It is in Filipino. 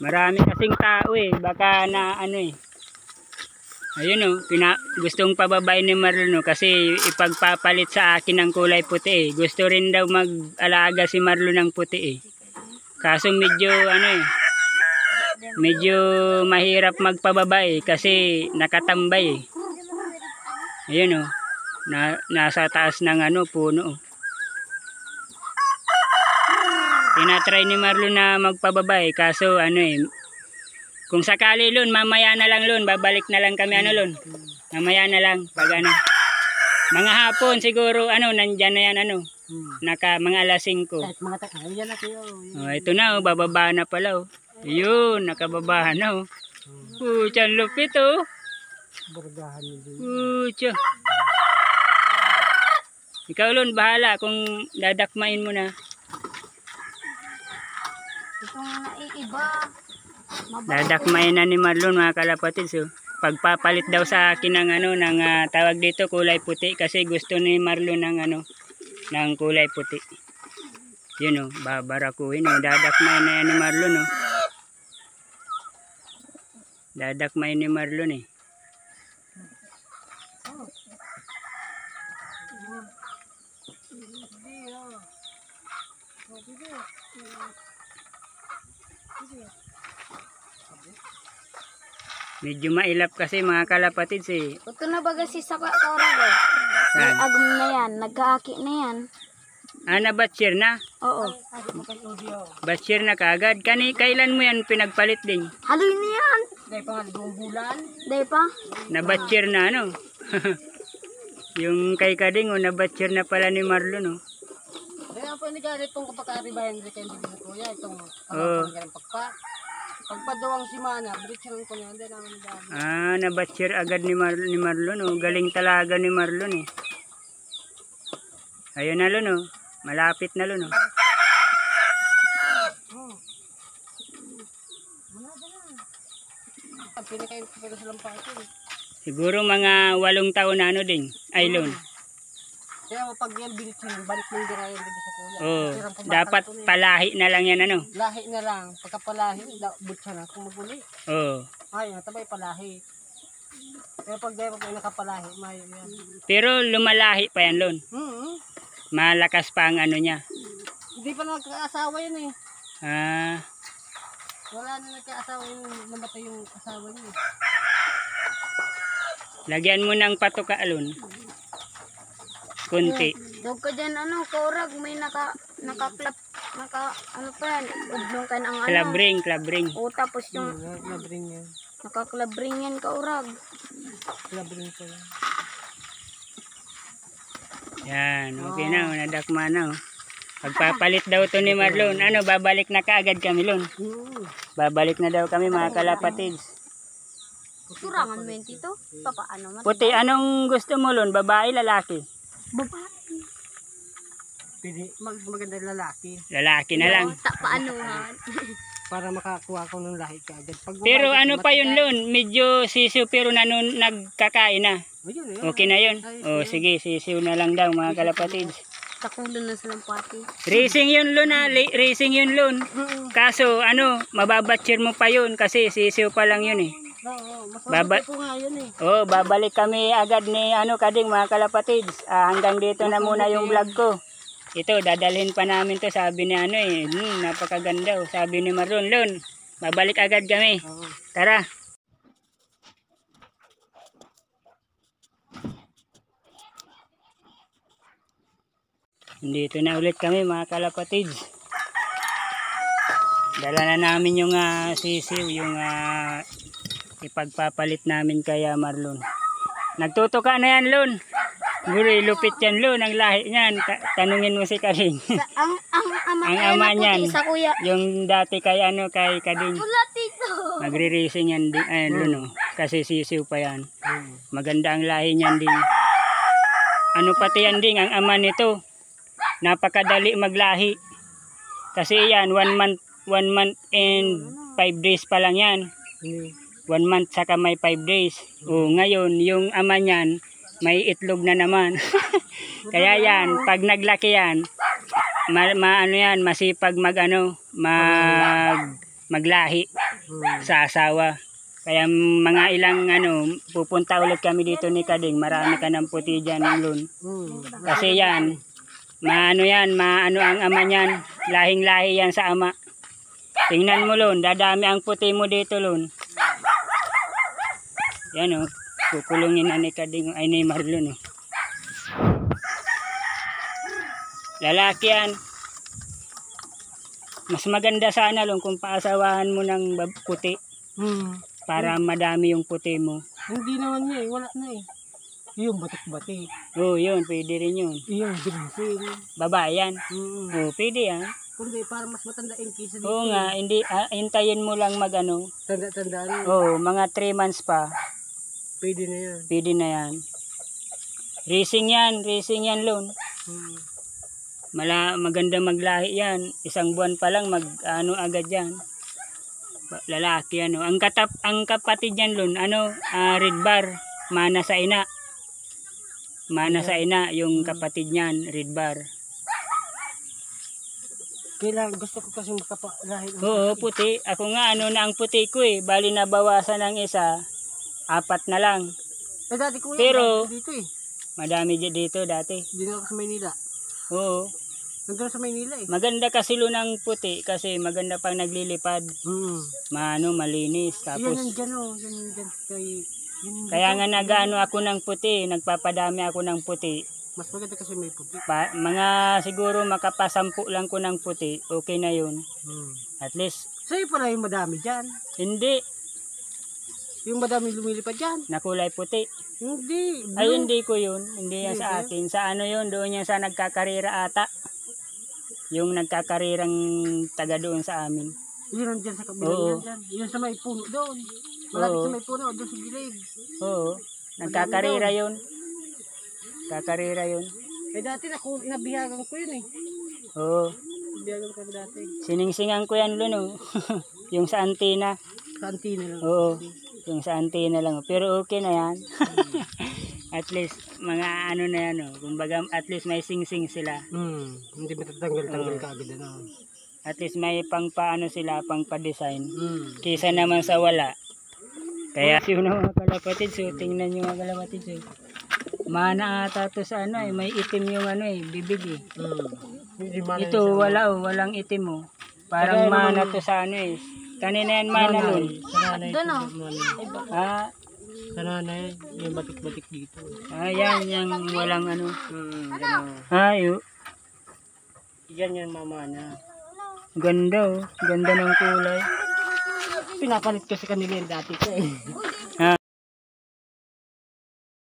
Marami kasing tao eh. Baka na ano eh. Ayun oh, gustong pababain ni Marlon oh, kasi ipagpapalit sa akin ng kulay puti eh. Gusto rin daw mag-alaga si Marlon ng puti eh. Kaso medyo ano eh, medyo mahirap magpababa kasi nakatambay eh. Ayun oh, nasa taas ng ano, puno oh. Tinatry ni Marlon na magpababa kaso ano eh, kung sakali Lon, mamaya na lang Lon, babalik na lang kami ano Lon. Mamaya na lang pag ano. Mga hapon siguro ano, nandyan na yan ano. Mga alas 5. Oh, ito na oh, bababa na pala oh. Ayun, nakababa na oh. Pucha, lupit oh. Pucha. Ikaw Lon, bahala kung dadakmain mo na. Itong naiiba. Dadakmain na ni Marlon mga kalapatids oh. Pagpapalit daw sa akin ng ano, ng tawag dito kulay puti kasi gusto ni Marlon ng ano, ng kulay puti. Yun oh, babarakuhin oh. Dadakmain na yan ni Marlon oh. Dadakmain ni Marlon eh. Medyo mailap kasi mga kalapatids eh. Ito na baga si Saka Torag eh. May agum na yan, nagkaaki na yan. Nabatsyir na? Oo. Batsyir na kaagad. Kailan mo yan pinagpalit din? Haloy na yan. Dahil pa nga 2 bulan. Dahil pa? Nabatsyir na ano? Yung kay Kading oh, nabatsyir na pala ni Marlon oh. Dahil ang panigalit itong kapag-aribayan hindi kayo hindi kuya. Itong panigalit pagpa. Pagpadawang si Mana, britsan ko niya. Hindi naman nagalit. Nabatsyir agad ni Marlon oh. Galing talaga ni Marlon eh. Ayun na Lon oh. Malapit na Lon oh. Pinakain ko pero sa lampaso eh. Siguro mga 8 taon na ano din. Ay Lon. Kaya pag yan binitsin, balik mo yung dirayan dito sa kuya. Oh, dapat palahi na lang yan ano. Lahi na lang. Pagkapalahi, butsa na. Kung maguli. Oh. Ay, natabay palahi. Pero pag dahil pa nakapalahi, mayo yan. Pero lumalahi pa yan Lon. Malakas pa ang ano niya. Hindi pa nagkaasawa yan eh. Wala na nagkaasawa yung namatay yung asawa niya. Lagyan mo ng patuka Lon. Kunti. Dog ka dyan ano, Kaurag, may ano pa yan, ublong ka ng ano. Klabring. O tapos yung Klabring yan. nakaklabring yan, Kaurag. Klabring pa yan. Yan, okay na, nadakma na oh. Pagpapalit daw to ni Marlon, ano, babalik na kaagad kami Lon. Babalik na daw kami mga kalapatids. Surangan mo yun dito? Papaano man? Puti, anong gusto mo Lon? Babae, lalaki? Babae. Maganda yung lalaki. Lalaki na lang. Paanuhan. Para makakuha ko ng lahi kaagad. Pero ano pa yun Lon? Medyo sisiw pero nagkakain na. Okay na yun? O sige, sisiw na lang daw mga kalapatids. Takulan na sa lampati. Racing yun Lon racing yun Lon. Kaso ano, mababatsyir mo pa yun kasi sisiw pa lang yun eh. Masarap ko nga yun eh. Oh, babalik kami agad ni Kading mga kalapatids. Hanggang dito na muna yung vlog ko. Ito, dadalhin pa namin to, sabi ni napakaganda oh. Sabi ni Marlon, Lon, babalik agad kami. Tara. Dito na ulit kami mga kalapatids. Dala na namin yung sisiw, yung ipagpapalit namin kaya Marlon. Nagtutuka na yan Lon. Guri, lupit yan Lon, ang lahi niyan. Tanungin mo si Kading. Ang ama niyan. Sa kuya. Yung dati kay Kading. Wala tito. Magre-racing yan din. Lon oh. Kasi sisiw pa yan. Maganda ang lahi niyan din. Ano pati yan din, ang ama nito. Napakadali maglahi. Kasi yan, 1 month and 5 days pa lang yan. 1 month saka may 5 days. O ngayon, yung ama niyan, may itlog na naman. Kaya yan, pag naglaki yan, masipag maglahi. sa asawa. Kaya mga ilang pupunta ulit kami dito ni Kading. Marami ka ng puti dyan, Lun. Kasi yan, maano ang ama niyan. Lahing-lahi yan sa ama. Tingnan mo, Lun, dadami ang puti mo dito, Lun. Yan, kukulungin na ni Kading, ay ni Marlon, Lalaki yan. Mas maganda sana, Lun, kung paasawahan mo ng puti. Para madami yung puti mo. Hindi naman niya wala na Yung batik-batik. Yun, pwede rin yun. Yung ginseng. Babae yan. Pwede yan. Kundi para mas matanda yung kisa dito. Oo nga, hindi, hintayin mo lang Tanda-tanda rin. mga 3 months pa. Pwede na yan. Pwede na yan. Racing yan, Lun. Maganda maglahi yan. 1 buwan pa lang agad yan. Lalaki Ang kapatid niyan, Lun, red bar, mana sa ina. Mana sa ina yung kapatid niyan, red bar. Kailangan gusto ko kasi makapalahi. Oo, puti. Ako nga na ang puti ko bali na bawasan ng isa, 4 na lang. Dati ko Pero dito madami dito dati. Dito ako sa Maynila. Oo. Nandun sa Maynila Maganda kasi Lun ang puti kasi maganda pang naglilipad. Malinis. Tapos yan dyan kay... kaya nga nag-ano ako ng puti, nagpapadami ako ng puti. Mas maganda kasi may puti. Mga siguro makapasampu lang ko ng puti, okay na yun. At least, Sa'yo pala yung madami dyan. hindi, Yung madami lumilipad dyan. nakulay puti. Hindi. Ay, hindi ko yun. Hindi yan sa akin. Sa yun, doon yan sa nagkakarira ata. Yung nagkakarirang taga doon sa amin. Yun dyan sa kabilang dyan. Yun sa may puno doon. Malapit sa may puno, doon sa gilid. Oo, nagkakarira yun. Kakarira yun. Dati nabihagan ko yun Oo, Nabihagan ko dati. siningsingan ko yan Lun. Yung sa antena. Sa antina lang. Oo, yung sa antena lang. Pero okay na yan. At least, mga na yan. Kumbaga, at least may sing-sing sila. Hindi matatanggal-tanggal kaagad At least may pang-paano sila, pang-pa-design. Kisa naman sa wala. Kaya yun mga kalapatid, so tingnan nyo mga kalapatid. Mana ata to sa may itim yung bibig Ito wala walang itim Parang mana to sa Kanina yan mana Lun. Sananay, yung batik-batik dito. Yan yung walang Yan yung mamana. Ganda ganda ng kulay. Pinapalit ko sa kanila yung dati ko